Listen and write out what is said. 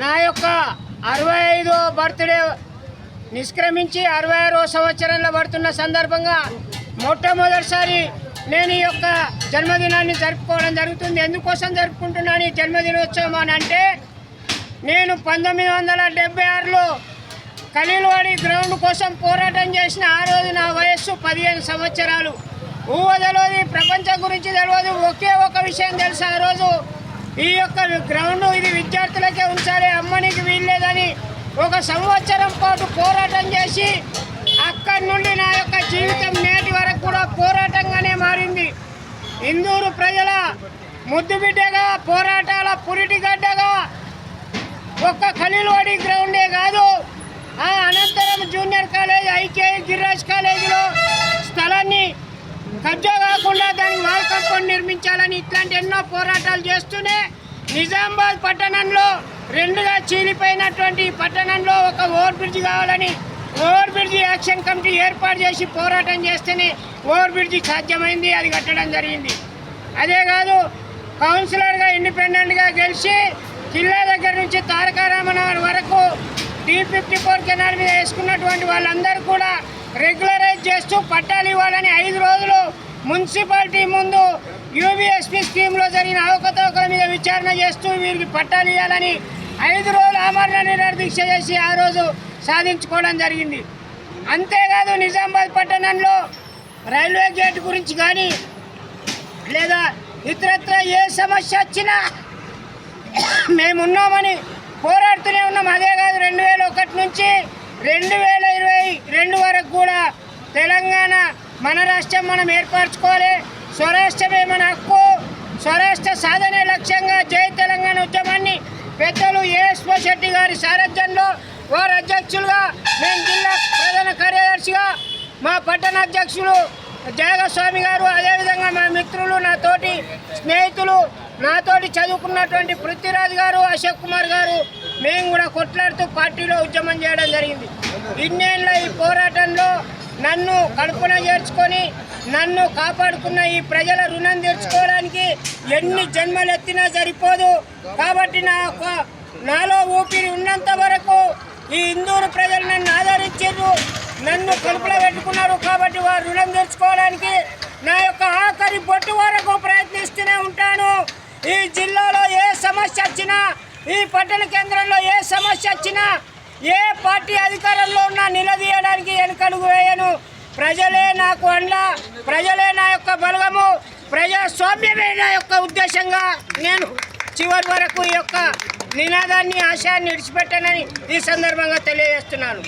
నా యొక్క 65వ బర్త్డే నిష్క్రమించి 66వ సంవత్సరంలో పడుతున్న సందర్భంగా మొట్టమొదటిసారి నేను ఈ యొక్క జన్మదినాన్ని జరుపుకోవడం జరుగుతుంది. ఎందుకోసం జరుపుకుంటున్నాను ఈ జన్మదినోత్సవం అని అంటే, నేను 1976లో ఖలీల్వాడి గ్రౌండ్ కోసం పోరాటం చేసిన ఆ రోజు నా వయస్సు 15 సంవత్సరాలు. ఊహ తెలియదు, ప్రపంచం గురించి తెలియదు. ఒకే ఒక విషయం తెలుసు, ఆ రోజు ఈ యొక్క గ్రౌండ్ ఇది విద్యార్థులకే ఉంచాలి, అమ్మనికి వీల్లేదని 1 సంవత్సరం పాటు పోరాటం చేసి అక్కడి నుండి నా యొక్క జీవితం నేటి వరకు కూడా పోరాటంగానే మారింది. ఇందూరు ప్రజల ముద్దుబిడ్డగా, పోరాటాల పురిటిగడ్డగా ఒక్క ఖలీల్వాడి గ్రౌండే కాదు, ఆ అనంతరం జూనియర్ కాలేజ్, ఐకేఐ గిరిరాజ్ కాలేజీలో స్థలాన్ని కబ్జా కాకుండా దానికి వాల్ కాంపౌండ్ నిర్మించాలని ఇట్లాంటి ఎన్నో పోరాటాలు చేస్తూనే నిజామాబాద్ పట్టణంలో 2గా చీలిపోయినటువంటి ఈ పట్టణంలో ఒక ఓవర్ బ్రిడ్జ్ కావాలని ఓవర్ బ్రిడ్జ్ యాక్షన్ కమిటీ ఏర్పాటు చేసి పోరాటం చేస్తేనే ఓవర్ బ్రిడ్జ్ సాధ్యమైంది, అది కట్టడం జరిగింది. అదే కాదు, కౌన్సిలర్గా ఇండిపెండెంట్గా గెలిచి జిల్లా దగ్గర నుంచి తారక రామనగర్ వరకు D54 కెనాల్ మీద వేసుకున్నటువంటి వాళ్ళందరూ కూడా రెగ్యులరైజ్ చేస్తూ పట్టాలు ఇవ్వాలని 5 రోజులు మున్సిపాలిటీ ముందు యూబీఎస్పీ స్కీమ్లో జరిగిన అవకతవకల మీద విచారణ చేస్తూ వీరికి పట్టాలు ఇవ్వాలని 5 రోజులు ఆమరణ నిరాదీక్ష చేసి ఆ రోజు సాధించుకోవడం జరిగింది. అంతేకాదు, నిజామాబాద్ పట్టణంలో రైల్వే గేట్ గురించి కానీ లేదా ఇతరత్ర ఏ సమస్య వచ్చినా మేమున్నామని పోరాడుతూనే ఉన్నాం. అదే కాదు, 2001 నుంచి 2022 వరకు కూడా తెలంగాణ మన రాష్ట్రం మనం ఏర్పరచుకోవాలి, స్వరాష్ట్రమే మన హక్కు, స్వరాష్ట్ర సాధనే లక్ష్యంగా జై తెలంగాణ ఉద్యమాన్ని పెద్దలు ఏఎస్ శెట్టి గారి సారథ్యంలో వారి అధ్యక్షులుగా, నేను జిల్లా ప్రధాన కార్యదర్శిగా, మా పట్టణ అధ్యక్షులు జయగస్వామి గారు, అదేవిధంగా మా మిత్రులు, నాతోటి స్నేహితులు, నాతోటి చదువుకున్నటువంటి పృథ్వీరాజ్ గారు, అశోక్ కుమార్ గారు, మేము కూడా కొట్లాడుతూ పార్టీలో ఉద్యమం చేయడం జరిగింది. ఇన్నేళ్ళ ఈ పోరాటంలో నన్ను కడుపున చేర్చుకొని నన్ను కాపాడుకున్న ఈ ప్రజల రుణం తీర్చుకోవడానికి ఎన్ని జన్మలు ఎత్తినా సరిపోదు. కాబట్టి నాలో ఊపిరి ఉన్నంత వరకు ఈ ఇందూరు ప్రజలు నన్ను ఆదరించారు, నన్ను కడుపులో పెట్టుకున్నారు. కాబట్టి వారు రుణం తీర్చుకోవడానికి నా యొక్క ఆఖరి బొట్టు వరకు ప్రయత్నిస్తూనే ఉంటాను. ఈ జిల్లాలో ఏ సమస్య వచ్చినా, ఈ పట్టణ కేంద్రంలో ఏ సమస్య వచ్చినా, ఏ పార్టీ అధికారంలో ఉన్నా నిలదీయడానికి వెనుకడుగు వేయను. ప్రజలే నాకు అండ, ప్రజలే నా యొక్క బలగము, ప్రజాస్వామ్యమే నా యొక్క ఉద్దేశంగా నేను చివరి వరకు ఈ యొక్క నినాదాన్ని, ఆశయాన్ని విడిచిపెట్టానని ఈ సందర్భంగా తెలియజేస్తున్నాను.